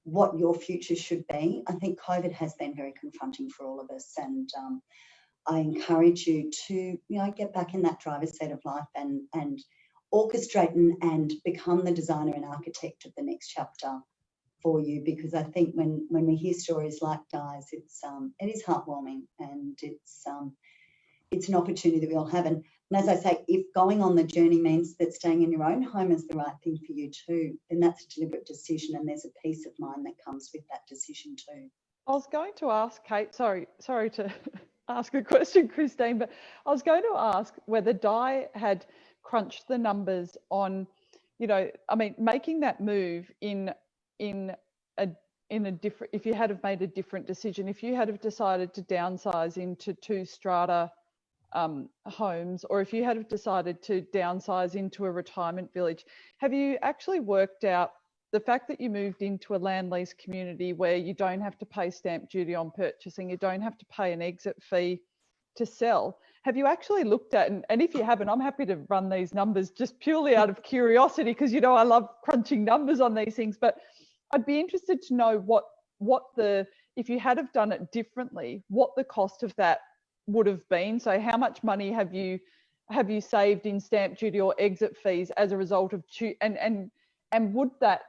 what your future should be. I think COVID has been very confronting for all of us, and I encourage you to, you know, get back in that driver's seat of life and orchestrate and become the designer and architect of the next chapter for you. Because I think when we hear stories like Di's, it is heartwarming, and it's an opportunity that we all have. And as I say, if going on the journey means that staying in your own home is the right thing for you too, then that's a deliberate decision, and there's a peace of mind that comes with that decision too. I was going to ask Kate, sorry to ask a question, Christine, but I was going to ask whether Di had crunched the numbers on, you know, I mean, making that move in a different, if you had have made a different decision, if you had have decided to downsize into 2 strata homes, or if you had have decided to downsize into a retirement village, have you actually worked out the fact that you moved into a land lease community where you don't have to pay stamp duty on purchasing, you don't have to pay an exit fee to sell? Have you actually looked at, and if you haven't, I'm happy to run these numbers just purely out of curiosity, because, you know, I love crunching numbers on these things, but I'd be interested to know what the, if you had have done it differently, what the cost of that would have been. So how much money have you saved in stamp duty or exit fees as a result of and would that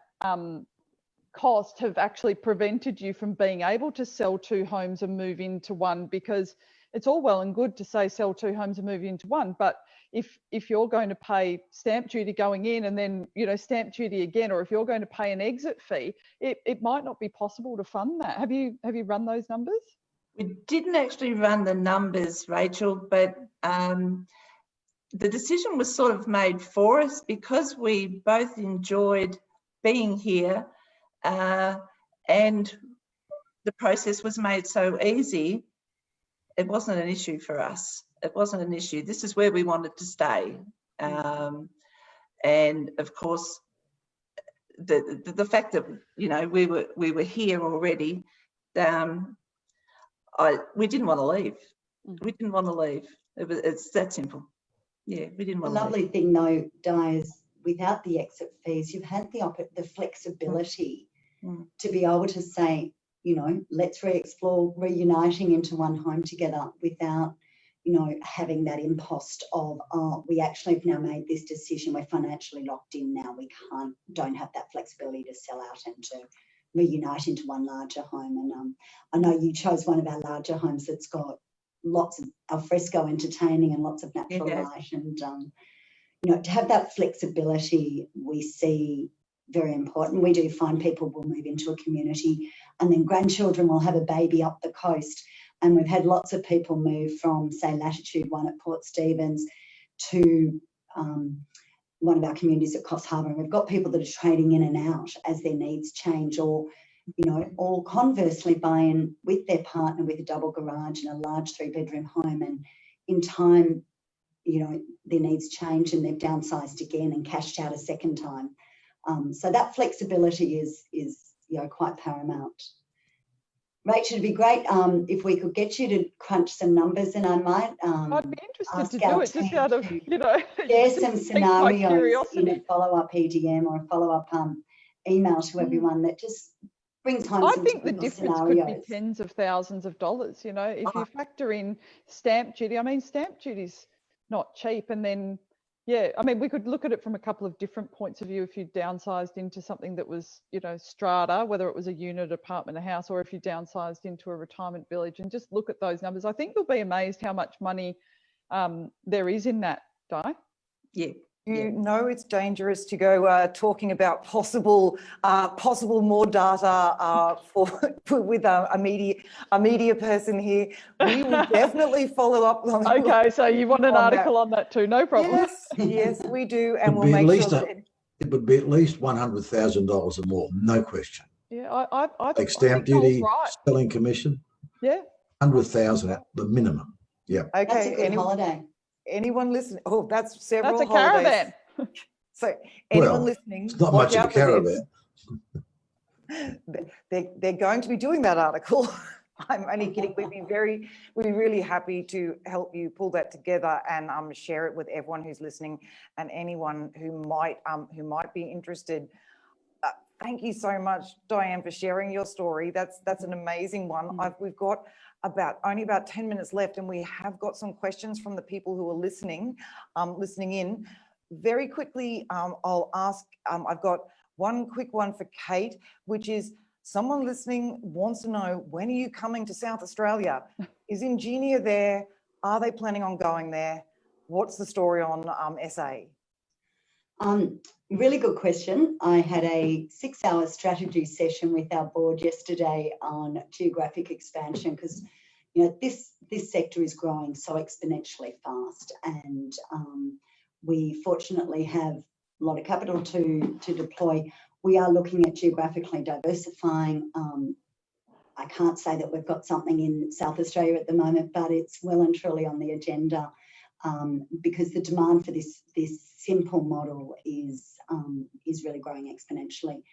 cost have actually prevented you from being able to sell 2 homes and move into one? Because it's all well and good to say sell 2 homes and move into one, but if you're going to pay stamp duty going in and then, you know, stamp duty again, or if you're going to pay an exit fee, it might not be possible to fund that. Have you run those numbers? We didn't actually run the numbers, Rachel, but the decision was sort of made for us because we both enjoyed being here, and the process was made so easy. It wasn't an issue for us. It wasn't an issue. This is where we wanted to stay. And of course, the fact that, you know, we were here already, we didn't want to leave. We didn't want to leave. It's that simple. Yeah, we didn't want to leave. The lovely thing though, Di, is without the exit fees, you've had the flexibility to be able to say, you know, let's re-explore reuniting into one home together without, you know, having that impost of, oh, we actually have now made this decision, we're financially locked in now, we don't have that flexibility to sell out and to reunite into one larger home. And I know you chose one of our larger homes that's got lots of alfresco entertaining and lots of natural light, and you know, to have that flexibility we see very important. We do find people will move into a community and then grandchildren will have a baby up the coast, and we've had lots of people move from, say, Latitude 1 at Port Stephens to one of our communities at Coffs Harbour, and we've got people that are trading in and out as their needs change, or, you know, or conversely buying with their partner with a double garage and a large 3-bedroom home, and in time, you know, their needs change and they've downsized again and cashed out a second time. So that flexibility is you know, quite paramount. Rachel, it'd be great if we could get you to crunch some numbers, and I might I'd be interested to do it just out of, you know, share some scenarios in a follow-up EDM or a follow-up email to everyone that just brings home some think the difference scenarios. could be tens of thousands of dollars, you know, if you factor in stamp duty. I mean, stamp duty's not cheap. And then, yeah, I mean, we could look at it from a couple of different points of view. If you downsized into something that was, you know, strata, whether it was a unit, apartment, a house, or if you downsized into a retirement village, and just look at those numbers. I think you'll be amazed how much money there is in that, Di. Yeah. You know, it's dangerous to go talking about possible more data with a media person here. We will definitely follow up on. Okay, so you want an article on that too? No problem. Yes, yes, we do, and we'll make sure that it would be at least $100,000 or more, no question. Yeah, I like stamp duty, selling commission. Yeah, 100,000 at the minimum. Yeah. Okay. That's a good holiday. Anyone listening? Oh, that's several. That's a holidays. caravan. So anyone Well, listening, it's not much of a caravan. They're going to be doing that article. I'm only kidding. We'd be really happy to help you pull that together and share it with everyone who's listening and anyone who might be interested. Thank you so much, Diane, for sharing your story. That's an amazing one. We've got only about 10 minutes left, and we have got some questions from the people who are listening in. Very quickly, I'll ask, I've got one quick one for Kate, which is someone listening wants to know, when are you coming to South Australia? Is Ingenia there? Are they planning on going there? What's the story on SA? Really good question. I had a 6-hour strategy session with our board yesterday on geographic expansion, because, you know, this sector is growing so exponentially fast, and we fortunately have a lot of capital to deploy. We are looking at geographically diversifying. I can't say that we've got something in South Australia at the moment, but it's well and truly on the agenda, because the demand for this simple model is really growing exponentially.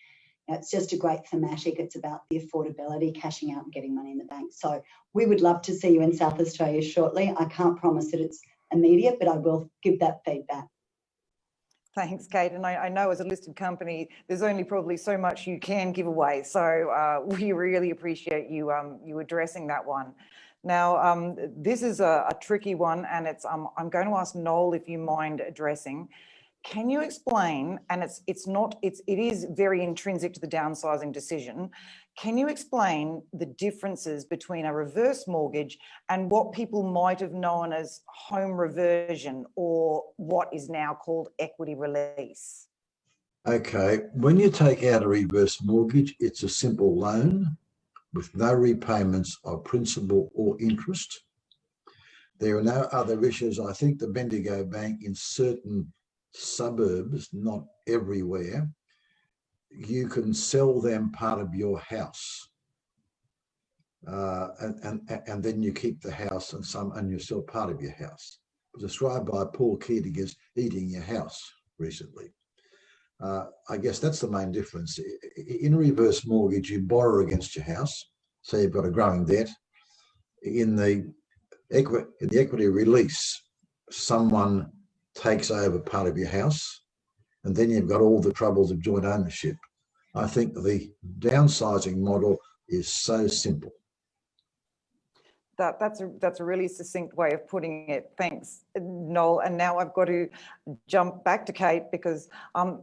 It's just a great thematic. It's about the affordability, cashing out and getting money in the bank. So we would love to see you in South Australia shortly. I can't promise that it's immediate, but I will give that feedback. Thanks, Kate. And I know as a listed company, there's only probably so much you can give away. So we really appreciate you addressing that one. Now, this is a tricky one, and it's I'm going to ask Noel if you mind addressing. Can you explain, and it is very intrinsic to the downsizing decision, can you explain the differences between a reverse mortgage and what people might have known as home reversion, or what is now called equity release? Okay, when you take out a reverse mortgage, it's a simple loan with no repayments of principal or interest. There are no other issues. I think the Bendigo Bank in certain suburbs, not everywhere, you can sell them part of your house. And then you keep the house and you sell part of your house. It was described by Paul Keating against eating your house recently. I guess that's the main difference. In a reverse mortgage, you borrow against your house, so you've got a growing debt. In the equity release, someone takes over part of your house, and then you've got all the troubles of joint ownership. I think the downsizing model is so simple. That's a really succinct way of putting it. Thanks, Noel. And now I've got to jump back to Kate, because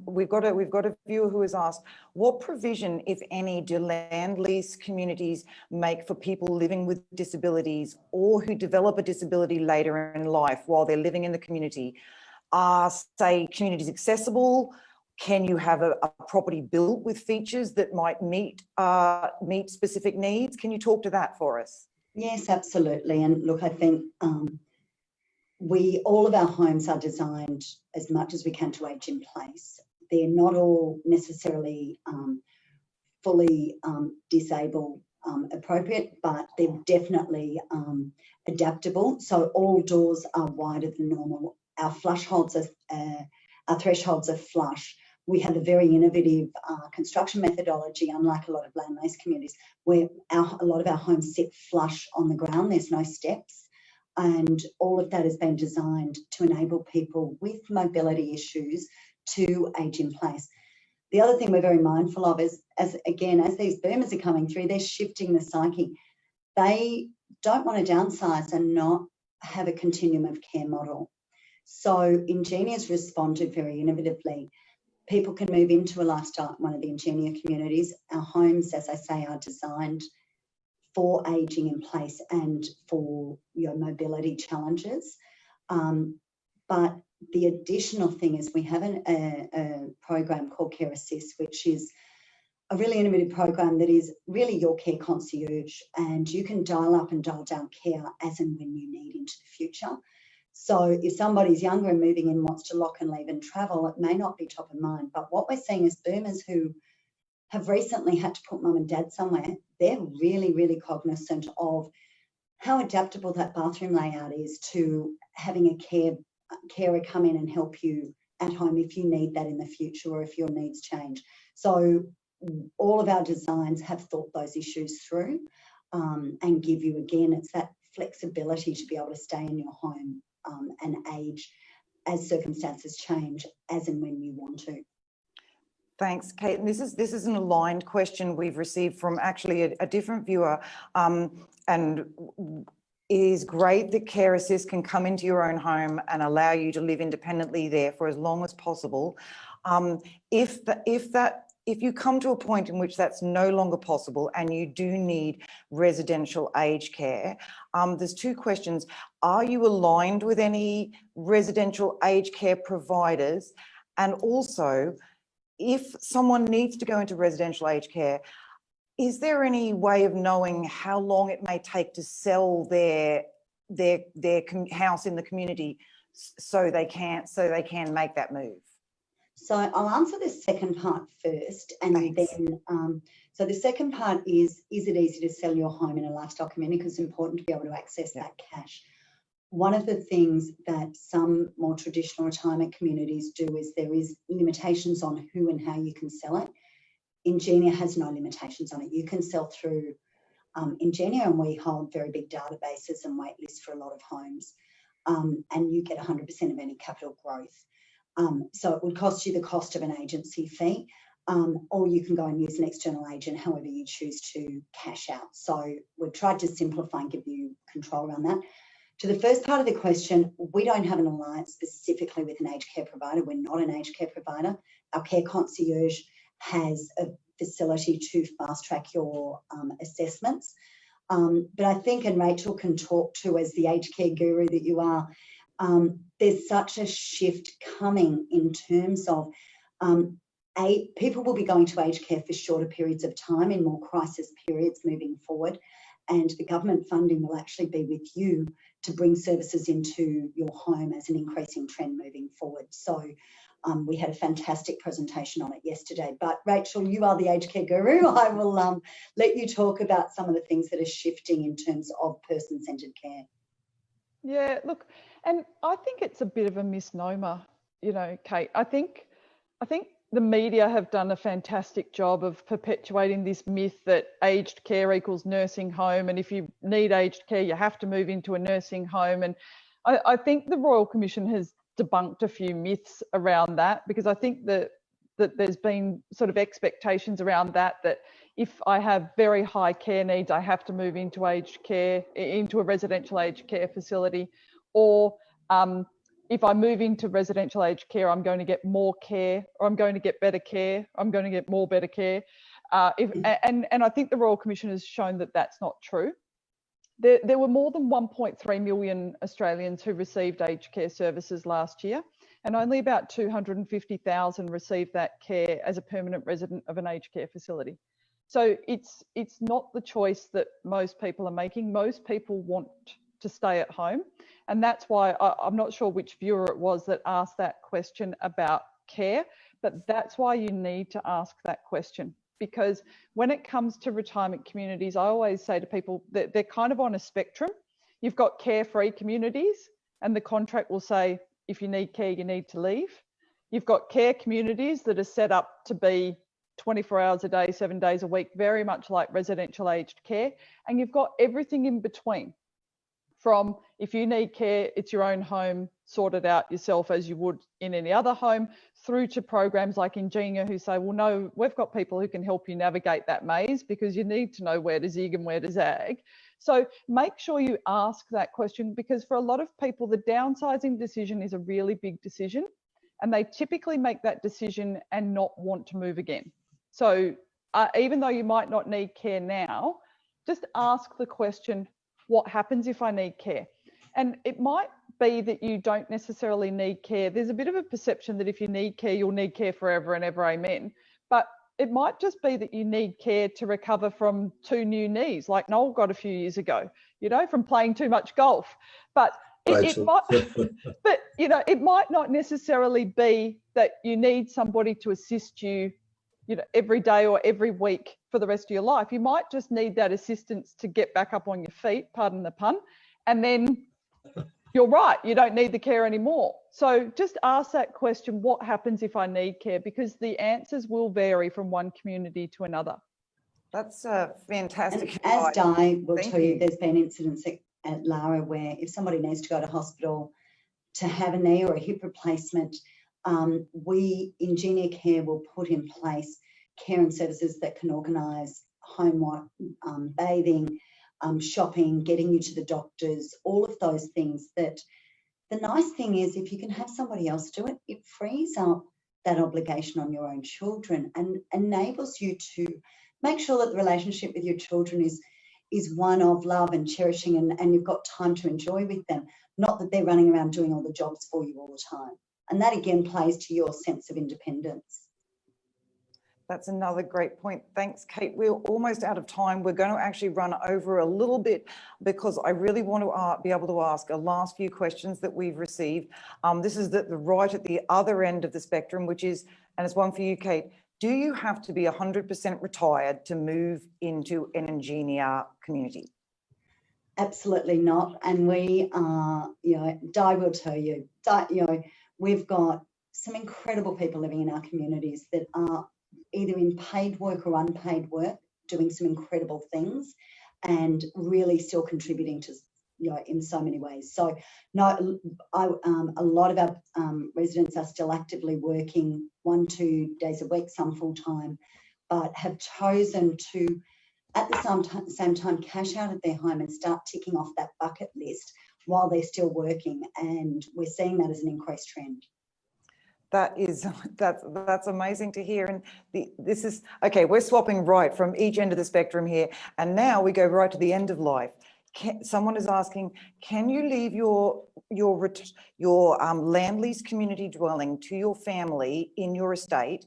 we've got a viewer who has asked, what provision, if any, do land lease communities make for people living with disabilities or who develop a disability later in life while they're living in the community? Are, say, communities accessible? Can you have a property built with features that might meet specific needs? Can you talk to that for us? Yes, absolutely. And look, I think all of our homes are designed as much as we can to age in place. They're not all necessarily fully disabled appropriate, but they're definitely adaptable. So all doors are wider than normal. Our our thresholds are flush. We have a very innovative construction methodology, unlike a lot of land lease communities, where a lot of our homes sit flush on the ground. There's no steps. And all of that has been designed to enable people with mobility issues to age in place. The other thing we're very mindful of is, as these boomers are coming through, they're shifting the psyche. They don't want to downsize and not have a continuum of care model. So Ingenia's responded very innovatively. People can move into a lifestyle at one of the Ingenia communities. Our homes, as I say, are designed for ageing in place and for your mobility challenges. But the additional thing is we have a program called Care Assist, which is a really innovative program that is really your care concierge, and you can dial up and dial down care as and when you need into the future. So if somebody's younger and moving in wants to lock and leave and travel, it may not be top of mind. But what we're seeing is boomers who have recently had to put mum and dad somewhere, they're really, really cognizant of how adaptable that bathroom layout is to having a carer come in and help you at home if you need that in the future or if your needs change. So all of our designs have thought those issues through and give you, again, it's that flexibility to be able to stay in your home and age as circumstances change, as and when you want to. Thanks, Kate. And this is an aligned question we've received from actually a different viewer. And it is great that Care Assist can come into your own home and allow you to live independently there for as long as possible. If you come to a point in which that's no longer possible and you do need residential aged care, there's two questions. Are you aligned with any residential aged care providers? And also, if someone needs to go into residential aged care, is there any way of knowing how long it may take to sell their house in the community so they can make that move? So I'll answer the second part first, and Thanks. then, so the second part is it easy to sell your home in a lifestyle community? Because it's important to be able to access that cash. One of the things that some more traditional retirement communities do is there is limitations on who and how you can sell it. Ingenia has no limitations on it. You can sell through Ingenia, and we hold very big databases and wait lists for a lot of homes, and you get 100% of any capital growth. So it would cost you the cost of an agency fee, or you can go and use an external agent, however you choose to cash out. So we've tried to simplify and give you control around that. To the first part of the question, we don't have an alliance specifically with an aged care provider. We're not an aged care provider. Our care concierge has a facility to fast track your assessments. But I think, and Rachel can talk to as the aged care guru that you are, there's such a shift coming in terms of people will be going to aged care for shorter periods of time in more crisis periods moving forward. And the government funding will actually be with you to bring services into your home as an increasing trend moving forward. So we had a fantastic presentation on it yesterday. But Rachel, you are the aged care guru. I will let you talk about some of the things that are shifting in terms of person-centred care. Yeah, look, and I think it's a bit of a misnomer, you know, Kate. I think the media have done a fantastic job of perpetuating this myth that aged care equals nursing home, and if you need aged care, you have to move into a nursing home. And I think the Royal Commission has debunked a few myths around that, because I think that there's been sort of expectations around that if I have very high care needs, I have to move into aged care, into a residential aged care facility, or if I move into residential aged care, I'm going to get more care, or I'm going to get better care, I'm going to get more better care. And I think the Royal Commission has shown that that's not true. There were more than 1.3 million Australians who received aged care services last year, and only about 250,000 received that care as a permanent resident of an aged care facility. So it's not the choice that most people are making. Most people want to stay at home. And that's why I'm not sure which viewer it was that asked that question about care, but that's why you need to ask that question. Because when it comes to retirement communities, I always say to people that they're kind of on a spectrum. You've got carefree communities, and the contract will say, if you need care, you need to leave. You've got care communities that are set up to be 24 hours a day, 7 days a week, very much like residential aged care. And you've got everything in between. From if you need care, it's your own home, sort it out yourself as you would in any other home, through to programs like Ingenia who say, well, no, we've got people who can help you navigate that maze, because you need to know where to zig and where to zag. So make sure you ask that question, because for a lot of people, the downsizing decision is a really big decision, and they typically make that decision and not want to move again. So even though you might not need care now, just ask the question, what happens if I need care? And it might be that you don't necessarily need care. There's a bit of a perception that if you need care, you'll need care forever and ever, amen. But it might just be that you need care to recover from 2 new knees, like Noel got a few years ago, you know, from playing too much golf. But it might, but you know, it might not necessarily be that you need somebody to assist you, you know, every day or every week for the rest of your life. You might just need that assistance to get back up on your feet, pardon the pun, and then you're right, you don't need the care anymore. So just ask that question, what happens if I need care? Because the answers will vary from one community to another. That's fantastic. And as Di will tell you, there's been incidents at Lara where if somebody needs to go to hospital to have a knee or a hip replacement, we, Ingenia Care, will put in place care and services that can organise home bathing, shopping, getting you to the doctors, all of those things. That the nice thing is, if you can have somebody else do it, it frees up that obligation on your own children and enables you to make sure that the relationship with your children is one of love and cherishing, and you've got time to enjoy with them, not that they're running around doing all the jobs for you all the time. And that again plays to your sense of independence. That's another great point. Thanks, Kate. We're almost out of time. We're going to actually run over a little bit, because I really want to be able to ask a last few questions that we've received. This is the right at the other end of the spectrum, which is, and it's one for you, Kate. Do you have to be 100% retired to move into an Ingenia community? Absolutely not. And we are, you know, Di will tell you, you know, we've got some incredible people living in our communities that are either in paid work or unpaid work, doing some incredible things and really still contributing to, you know, in so many ways. So no, a lot of our residents are still actively working 1-2 days a week, some full time, but have chosen to at the same time cash out of their home and start ticking off that bucket list while they're still working, and we're seeing that as an increased trend. That's amazing to hear. And this is okay. We're swapping right from each end of the spectrum here, and now we go right to the end of life. Someone is asking, can you leave your land lease community dwelling to your family in your estate,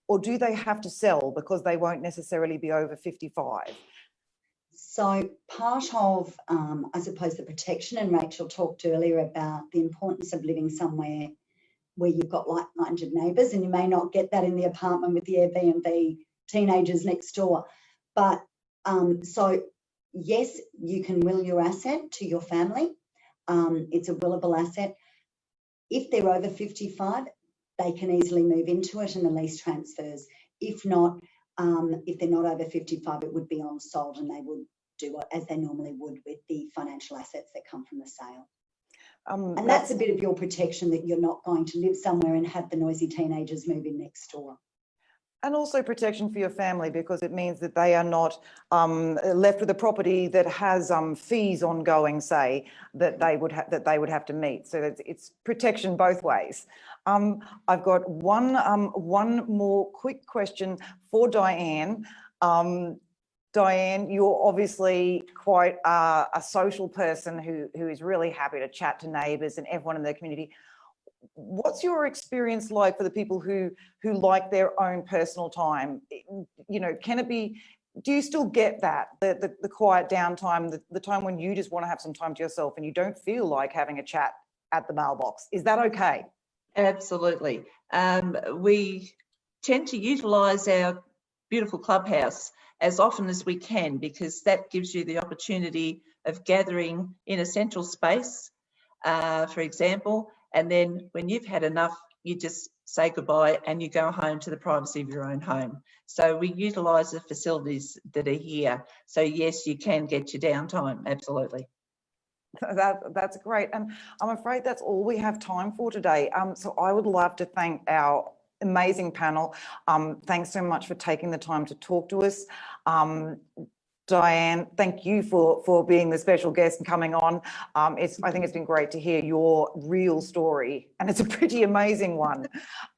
or do they have to sell because they won't necessarily be over 55? So part of, I suppose, the protection, and Rachel talked earlier about the importance of living somewhere where you've got like-minded neighbours, and you may not get that in the apartment with the Airbnb teenagers next door. But so yes, you can will your asset to your family. It's a willable asset. If they're over 55, they can easily move into it and the lease transfers. If not, if they're not over 55, it would be on sold, and they would do it as they normally would with the financial assets that come from the sale. And that's a bit of your protection, that you're not going to live somewhere and have the noisy teenagers move in next door. And also protection for your family, because it means that they are not left with a property that has fees ongoing, say, that they would have to meet. So it's protection both ways. I've got one more quick question for Diane. Diane, you're obviously quite a social person who is really happy to chat to neighbours and everyone in their community. What's your experience like for the people who like their own personal time? You know, can it be, do you still get that, the quiet downtime, the time when you just want to have some time to yourself and you don't feel like having a chat at the mailbox? Is that okay? Absolutely. We tend to utilise our beautiful clubhouse as often as we can, because that gives you the opportunity of gathering in a central space, for example, and then when you've had enough, you just say goodbye and you go home to the privacy of your own home. So we utilise the facilities that are here. So yes, you can get your downtime, absolutely. That's great. And I'm afraid that's all we have time for today. So I would love to thank our amazing panel. Thanks so much for taking the time to talk to us. Diane, thank you for being the special guest and coming on. I think it's been great to hear your real story, and it's a pretty amazing one.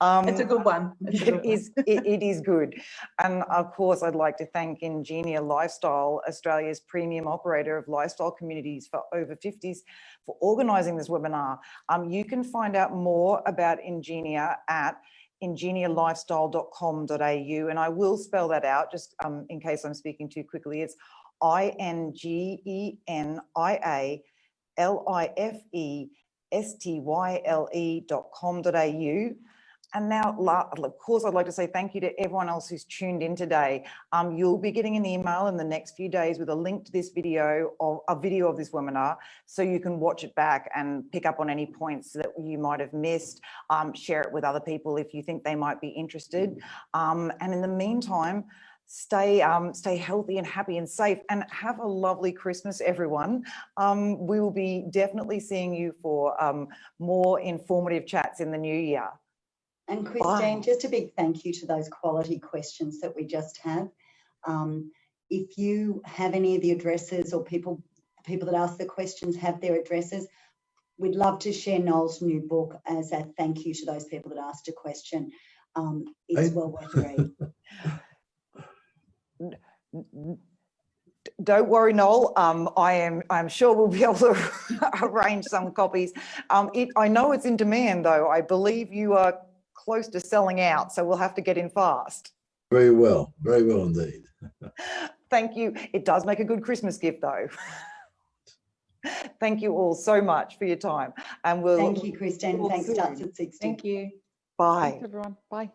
It's a good one. It is good. And of course, I'd like to thank Ingenia Lifestyle, Australia's premium operator of lifestyle communities for over 50s, for organising this webinar. You can find out more about Ingenia at ingenialifestyle.com.au, and I will spell that out just in case I'm speaking too quickly. It's ingenialifestyle.com.au. And now, of course, I'd like to say thank you to everyone else who's tuned in today. You'll be getting an email in the next few days with a link to this video, or a video of this webinar, so you can watch it back and pick up on any points that you might have missed. Share it with other people if you think they might be interested. And in the meantime, stay healthy and happy and safe, and have a lovely Christmas, everyone. We will be definitely seeing you for more informative chats in the new year. And Christine, just a big thank you to those quality questions that we just had. If you have any of the addresses, or people that ask the questions have their addresses, we'd love to share Noel's new book as a thank you to those people that asked a question. It's well worth a read. Don't worry, Noel. I'm sure we'll be able to arrange some copies. I know it's in demand, though. I believe you are close to selling out, so we'll have to get in fast. Very well indeed. Thank you. It does make a good Christmas gift, though. Thank you all so much for your time, and we'll. Thank you, Christine. Thanks. Starts at 60. Thank you. Bye. Thanks, everyone. Bye.